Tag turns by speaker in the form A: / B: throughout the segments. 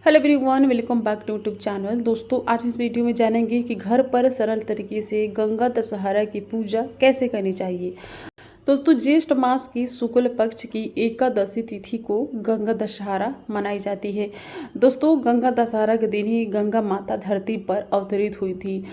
A: Hello everyone, welcome back to YouTube channel. दोस्तों, आज इस वीडियो में जानेंगे कि घर पर सरल तरीके से गंगा दशहरा की पूजा कैसे करनी चाहिए। दोस्तों, ज्येष्ठ मास की शुक्ल पक्ष की एकादशी तिथि को गंगा दशहरा मनाई जाती है। दोस्तों, गंगा दशहरा के दिन ही गंगा माता धरती पर अवतरित हुई थी।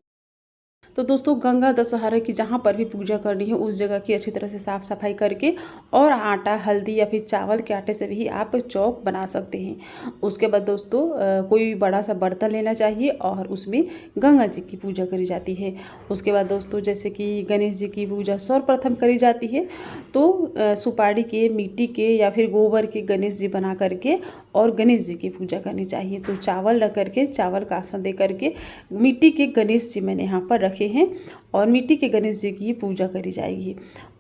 A: तो दोस्तों, गंगा दशहरा की जहाँ पर भी पूजा करनी है उस जगह की अच्छी तरह से साफ़ सफाई करके और आटा, हल्दी या फिर चावल के आटे से भी आप चौक बना सकते हैं। उसके बाद दोस्तों, कोई बड़ा सा बर्तन लेना चाहिए और उसमें गंगा जी की पूजा करी जाती है। उसके बाद दोस्तों, जैसे कि गणेश जी की पूजा सर्वप्रथम करी जाती है तो सुपारी के, मिट्टी के या फिर गोबर के गणेश जी बना करके और गणेश जी की पूजा करनी चाहिए। तो चावल रख करके, चावल का आसन दे करके मिट्टी के गणेश जी मैंने यहाँ पर रखे हैं और मिट्टी के गणेश जी की पूजा करी जाएगी।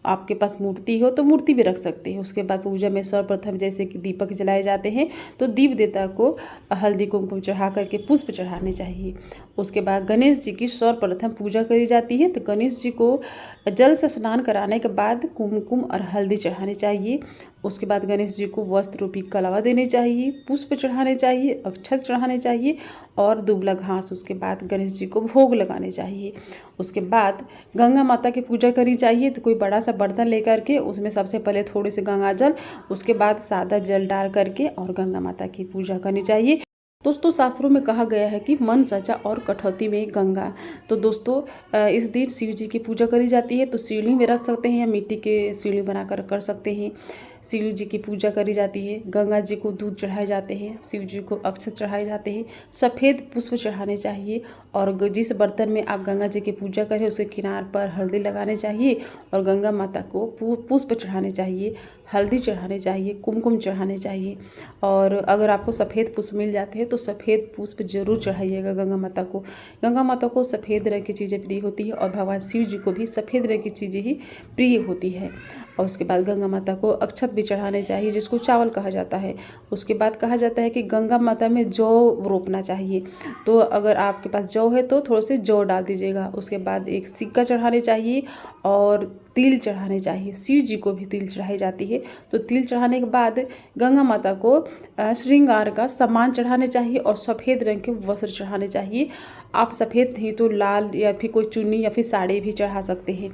A: आपके पास मूर्ति हो तो मूर्ति भी रख सकते हैं। उसके बाद पूजा में सर्वप्रथम जैसे कि दीपक जलाए जाते हैं तो दीप देवता को हल्दी कुमकुम चढ़ा करके पुष्प चढ़ाने चाहिए। उसके बाद गणेश जी की सर्वप्रथम पूजा करी जाती है। तो गणेश जी को जल से स्नान कराने के बाद कुमकुम और हल्दी चढ़ानी चाहिए। उसके बाद गणेश जी को वस्त्र रूपी कलवा देने चाहिए, पुष्प चढ़ाने चाहिए, अक्षत चढ़ाने चाहिए और दुबला घास उसके बाद गणेश जी को भोग लगाने चाहिए। उसके बाद गंगा माता की पूजा करनी चाहिए। तो कोई बड़ा सा बर्तन लेकर के उसमें सबसे पहले थोड़े से गंगा जल, उसके बाद सादा जल डाल करके और गंगा माता की पूजा करनी चाहिए। दोस्तों, शास्त्रों में कहा गया है कि मन सचा और कठौती में गंगा। तो दोस्तों, इस दिन शिव जी की पूजा करी जाती है। तो शिवलिंग में रख सकते हैं या मिट्टी के शिवलिंग बनाकर कर सकते हैं। शिव जी की पूजा करी जाती है। गंगा जी को दूध चढ़ाए जाते हैं, शिव जी को अक्षत चढ़ाए जाते हैं, सफ़ेद पुष्प चढ़ाने चाहिए और जिस बर्तन में आप गंगा जी की पूजा करें उसके किनार पर हल्दी लगाने चाहिए और गंगा माता को पुष्प चढ़ाने चाहिए, हल्दी चढ़ाने चाहिए, कुमकुम चढ़ाने चाहिए। और अगर आपको सफ़ेद पुष्प मिल जाते हैं तो सफ़ेद पुष्प जरूर चढ़ाइएगा गंगा माता को। गंगा माता को सफ़ेद रंग की चीज़ें प्रिय होती है और भगवान शिव जी को भी सफ़ेद रंग की चीज़ें ही प्रिय होती है। और उसके बाद गंगा माता को अक्षत भी चढ़ाने चाहिए जिसको चावल कहा जाता है। उसके बाद कहा जाता है कि गंगा माता में जौ रोपना चाहिए। तो अगर आपके पास जौ है तो थोड़े से जौ डाल दीजिएगा। उसके बाद एक सिक्का चढ़ाने चाहिए और तिल चढ़ाने चाहिए। शिव जी को भी तिल चढ़ाई जाती है। तो तिल चढ़ाने के बाद गंगा माता को श्रृंगार का सामान चढ़ाने चाहिए और सफ़ेद रंग के वस्त्र चढ़ाने चाहिए। आप सफ़ेद नहीं तो लाल या फिर कोई चुन्नी या फिर साड़ी भी चढ़ा सकते हैं।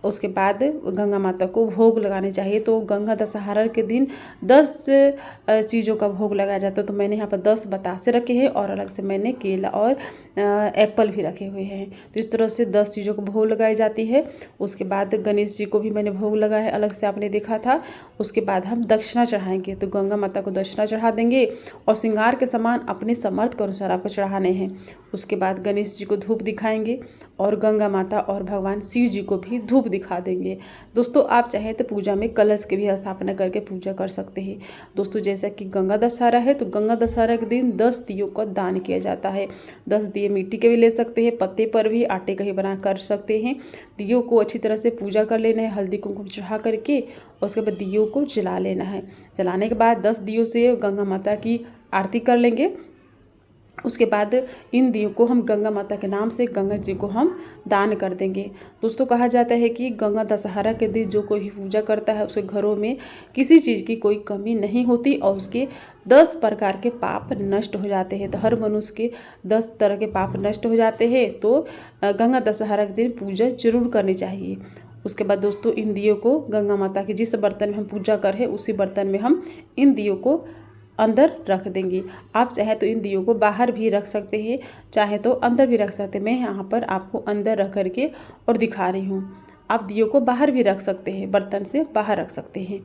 A: उसके बाद गंगा माता को भोग लगाने चाहिए। तो गंगा दशहरा के दिन 10 चीज़ों का भोग लगाया जाता है। तो मैंने यहाँ पर 10 बतासे रखे हैं और अलग से मैंने केला और एप्पल भी रखे हुए हैं। तो इस तरह से 10 चीज़ों को भोग लगाई जाती है। उसके बाद गणेश जी को भी मैंने भोग लगाया है, अलग से आपने देखा था। उसके बाद हम दक्षिणा चढ़ाएंगे। तो गंगा माता को दक्षिणा चढ़ा देंगे और श्रृंगार के सामान अपने समर्थ के अनुसार आपको चढ़ाने हैं। उसके बाद गणेश जी को धूप दिखाएंगे और गंगा माता और भगवान शिव जी को भी धूप दिखा देंगे। दोस्तों, आप चाहें तो पूजा में कलश की भी स्थापना करके पूजा कर सकते हैं। दोस्तों, जैसा कि गंगा दशहरा है तो गंगा दशहरा के दिन 10 दियों का दान किया जाता है। 10 दिए मिट्टी के भी ले सकते हैं, पत्ते पर भी आटे का ही बना कर सकते हैं। दियों को अच्छी तरह से पूजा कर लेना है, हल्दी कुमकुम चढ़ा करके और उसके बाद दियों को जला लेना है। जलाने के बाद 10 दियों से गंगा माता की आरती कर लेंगे। उसके बाद इन दियों को हम गंगा माता के नाम से गंगा जी को हम दान कर देंगे। दोस्तों, कहा जाता है कि गंगा दशहरा के दिन जो कोई पूजा करता है उसके घरों में किसी चीज़ की कोई कमी नहीं होती और उसके 10 प्रकार के पाप नष्ट हो जाते हैं। तो हर मनुष्य के 10 तरह के पाप नष्ट हो जाते हैं। तो गंगा दशहरा के दिन पूजा जरूर करनी चाहिए। उसके बाद दोस्तों, इन दियों को गंगा माता के जिस बर्तन में हम पूजा कर रहे हैं उसी बर्तन में हम इन दियों को अंदर रख देंगे। आप चाहे तो इन दियों को बाहर भी रख सकते हैं, चाहे तो अंदर भी रख सकते हैं। मैं यहाँ पर आपको अंदर रख करके और दिखा रही हूँ। आप दियों को बाहर भी रख सकते हैं, बर्तन से बाहर रख सकते हैं।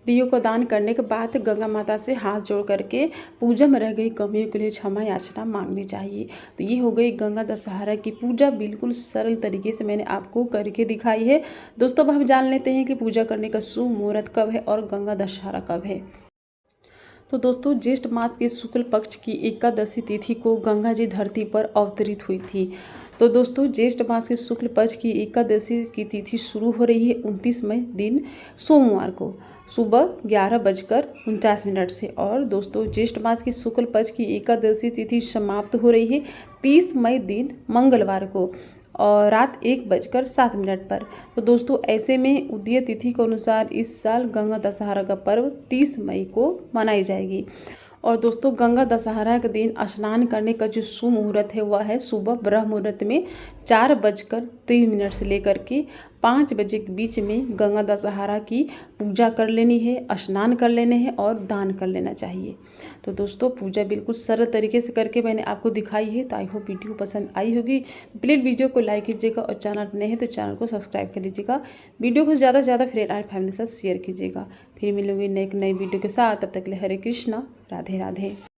A: दियों को दान करने के बाद गंगा माता से हाथ जोड़ करके पूजा में रह गई कमियों के लिए क्षमा याचना मांगनी चाहिए। तो ये हो गई गंगा दशहरा की पूजा। बिल्कुल सरल तरीके से मैंने आपको करके दिखाई है। दोस्तों, अब हम जान लेते हैं कि पूजा करने का शुभ मुहूर्त कब है और गंगा दशहरा कब है। तो दोस्तों, ज्येष्ठ मास के शुक्ल पक्ष की एकादशी तिथि को गंगा जी धरती पर अवतरित हुई थी। तो दोस्तों, ज्येष्ठ मास के शुक्ल पक्ष की एकादशी की तिथि शुरू हो रही है 29 मई दिन सोमवार को सुबह 11:49 से। और दोस्तों, ज्येष्ठ मास की शुक्ल पक्ष की एकादशी तिथि समाप्त हो रही है 30 मई दिन मंगलवार को और रात 1:07 पर। तो दोस्तों, ऐसे में उदय तिथि के अनुसार इस साल गंगा दशहरा का पर्व 30 मई को मनाई जाएगी। और दोस्तों गंगा दशहरा के दिन स्नान करने का जो शुभ मुहूर्त है वह है सुबह ब्रह्म मुहूर्त में 4:03 से लेकर के 5 बजे के बीच में गंगा दशहरा की पूजा कर लेनी है, स्नान कर लेने हैं और दान कर लेना चाहिए। तो दोस्तों पूजा बिल्कुल सरल तरीके से करके मैंने आपको दिखाई है। तो आई होप वीडियो पसंद आई होगी। प्लीज़ वीडियो को लाइक कीजिएगा और चैनल पर नए हैं तो चैनल को सब्सक्राइब कर लीजिएगा। वीडियो को ज़्यादा से ज़्यादा फ्रेंड एंड फैमिली के साथ शेयर कीजिएगा। फिर मिलूंगी नए वीडियो के साथ, तब तक के लिए हरे कृष्णा, राधे राधे।